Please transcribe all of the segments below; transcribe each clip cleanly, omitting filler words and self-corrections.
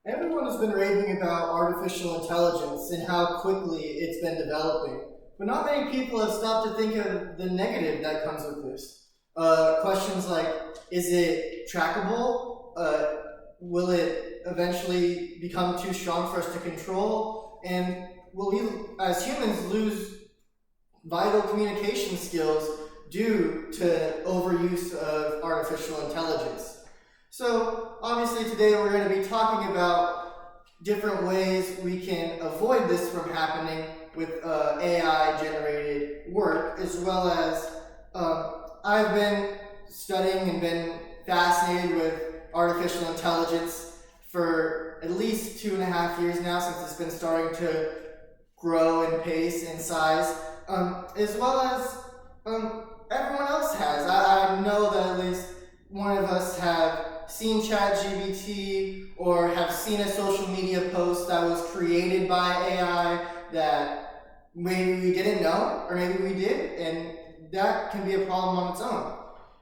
Everyone has been raving about artificial intelligence and how quickly it's been developing, but not many people have stopped to think of the negative that comes with this. Questions like, is it trackable? Will it eventually become too strong for us to control? And will we, as humans, lose vital communication skills due to overuse of artificial intelligence? So obviously today we're going to be talking about different ways we can avoid this from happening with AI generated work, as well as I've been studying and been fascinated with artificial intelligence for at least 2.5 years now, since it's been starting to grow in pace and size, as well as everyone else has. I know that at least one of us have seen ChatGPT or have seen a social media post that was created by AI that maybe we didn't know, or maybe we did, and that can be a problem on its own.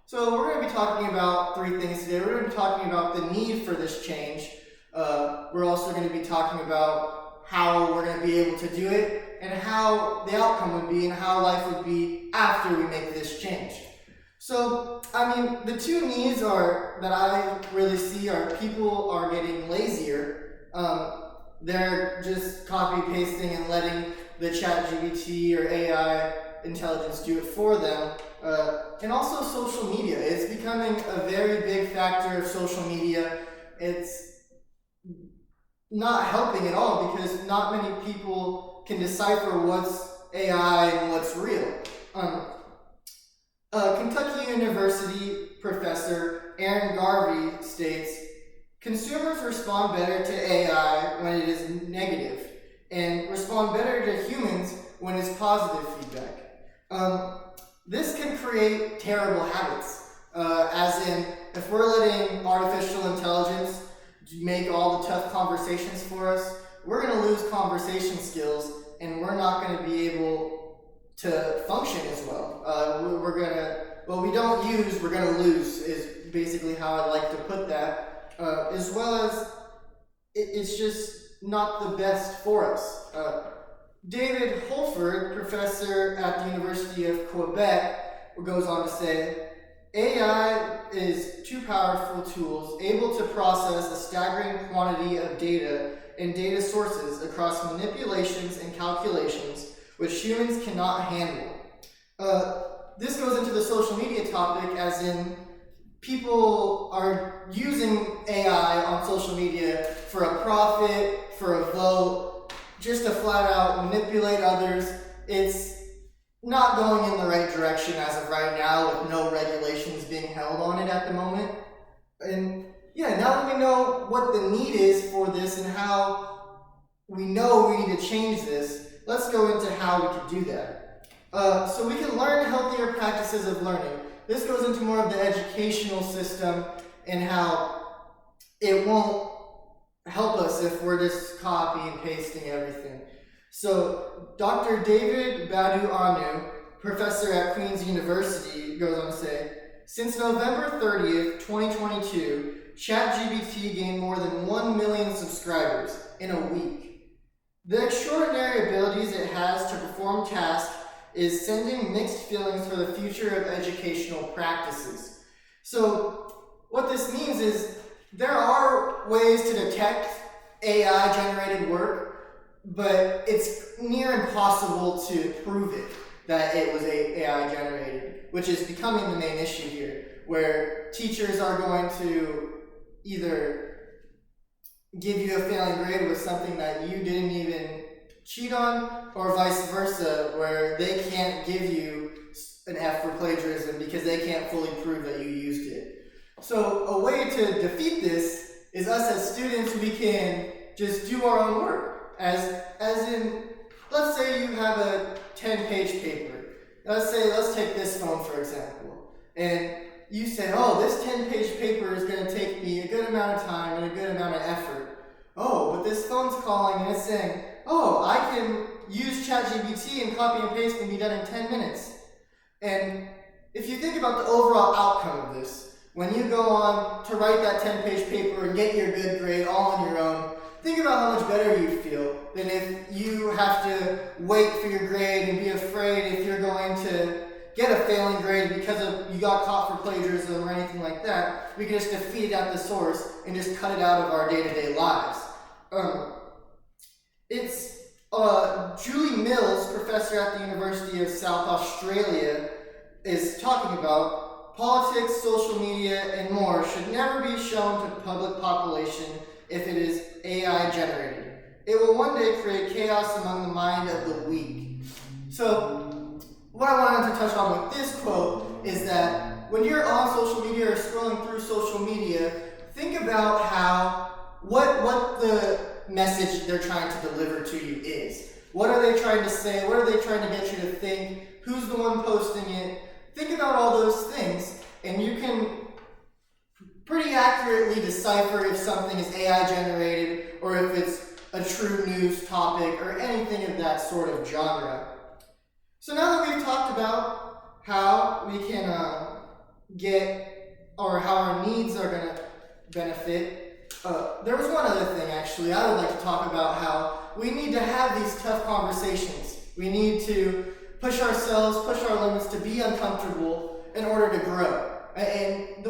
So we're going to be talking about 3 things today. We're going to be talking about the need for this change. We're also going to be talking about how we're going to be able to do it, and how the outcome would be, and how life would be after we make this change. So, the 2 needs that I really see are people are getting lazier. They're just copy pasting and letting the ChatGPT or AI intelligence do it for them. And also social media. It's becoming a very big factor of social media. It's not helping at all because not many people can decipher what's AI and what's real. Kentucky University professor Aaron Garvey states, consumers respond better to AI when it is negative, and respond better to humans when it's positive feedback. This can create terrible habits, as in, if we're letting artificial intelligence make all the tough conversations for us, we're going to lose conversation skills, and we're not going to be able to function as well. What we don't use, we're going to lose, is basically how I like to put that. As well as, it's just not the best for us. David Holford, professor at the University of Quebec, goes on to say, AI is 2 powerful tools able to process a staggering quantity of data and data sources across manipulations and calculations which humans cannot handle. This goes into the social media topic, as in people are using AI on social media for a profit, for a vote, just to flat out manipulate others. It's not going in the right direction as of right now, with no regulations being held on it at the moment. And yeah, now that we know what the need is for this and how we know we need to change this, let's go into how we can do that. So we can learn healthier practices of learning. This goes into more of the educational system and how it won't help us if we're just copy and pasting everything. So Dr. David Badu-Anu, professor at Queen's University, goes on to say, since November 30th, 2022, ChatGPT gained more than 1 million subscribers in a week. The extraordinary abilities it has to perform tasks is sending mixed feelings for the future of educational practices. So what this means is there are ways to detect AI-generated work, but it's near impossible to prove it that it was AI-generated, which is becoming the main issue here, where teachers are going to either give you a failing grade with something that you didn't even cheat on, or vice versa, where they can't give you an F for plagiarism because they can't fully prove that you used it. So a way to defeat this is us as students, we can just do our own work. As in, let's say you have a 10-page paper. Let's take this phone for example. And you say, oh, this 10-page paper is going to take me a good amount of time and a good amount of effort. Oh, but this phone's calling and it's saying, oh, I can use ChatGPT and copy and paste and be done in 10 minutes. And if you think about the overall outcome of this, when you go on to write that 10-page paper and get your good grade all on your own, think about how much better you'd feel than if you have to wait for your grade and be afraid if you're going to get a failing grade because you got caught for plagiarism or anything like that. We can just defeat it at the source and just cut it out of our day-to-day lives. It's Julie Mills, professor at the University of South Australia, is talking about politics, social media, and more should never be shown to public population if it is AI generated. It will one day create chaos among the mind of the weak. So, what I wanted to touch on with this quote is that when you're on social media or scrolling through social media, think about what the message they're trying to deliver to you is. What are they trying to say? What are they trying to get you to think? Who's the one posting it? Think about all those things, and you can pretty accurately decipher if something is AI generated or if it's a true news topic or anything of that sort of genre. So now that we've talked about how we can how our needs are going to benefit, there was one other thing actually. I would like to talk about how we need to have these tough conversations. We need to push ourselves, push our limits to be uncomfortable in order to grow. And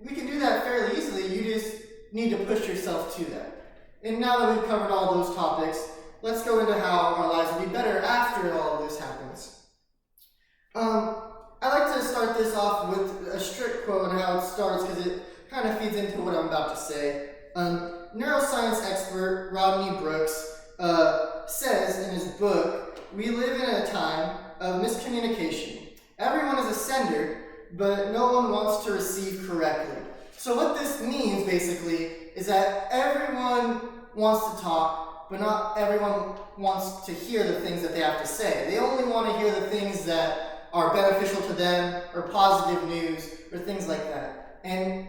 we can do that fairly easily. You just need to push yourself to that. And now that we've covered all those topics, let's go into how our lives will be better after all of this happens. I like to start this off with a strict quote and how it starts because it kind of feeds into what I'm about to say. Neuroscience expert Rodney Brooks says in his book, "We live in a time of miscommunication. Everyone is a sender, but no one wants to receive correctly." So what this means basically is that everyone wants to talk, but not everyone wants to hear the things that they have to say. They only want to hear the things that are beneficial to them or positive news or things like that. And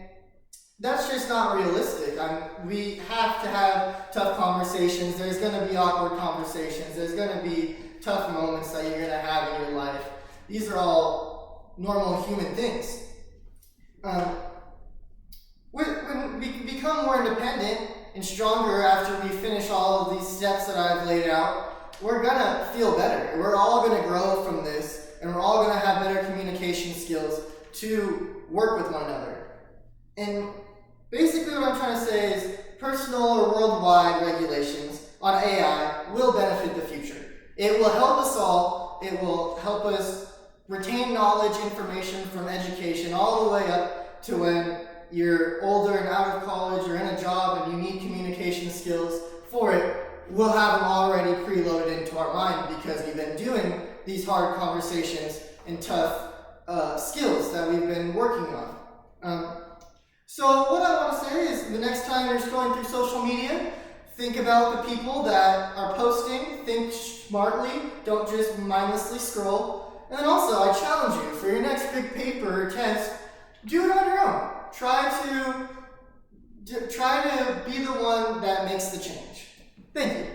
that's just not realistic. We have to have tough conversations. There's going to be awkward conversations. There's going to be tough moments that you're going to have in your life. These are all normal human things. When we become more independent and stronger after we finish all of these steps that I've laid out, we're gonna feel better. We're all gonna grow from this, and we're all gonna have better communication skills to work with one another. And basically what I'm trying to say is personal or worldwide regulations on AI will benefit the future. It will help us all. It will help us retain knowledge, information from education all the way up to when you're older and out of college or in a job and you need communication skills for it. We'll have them already preloaded into our mind because we've been doing these hard conversations and tough skills that we've been working on. So what I want to say is the next time you're scrolling through social media, think about the people that are posting, think smartly, don't just mindlessly scroll. And then also, I challenge you, for your next big paper or test, do it on your own. Try to be the one that makes the change. Thank you.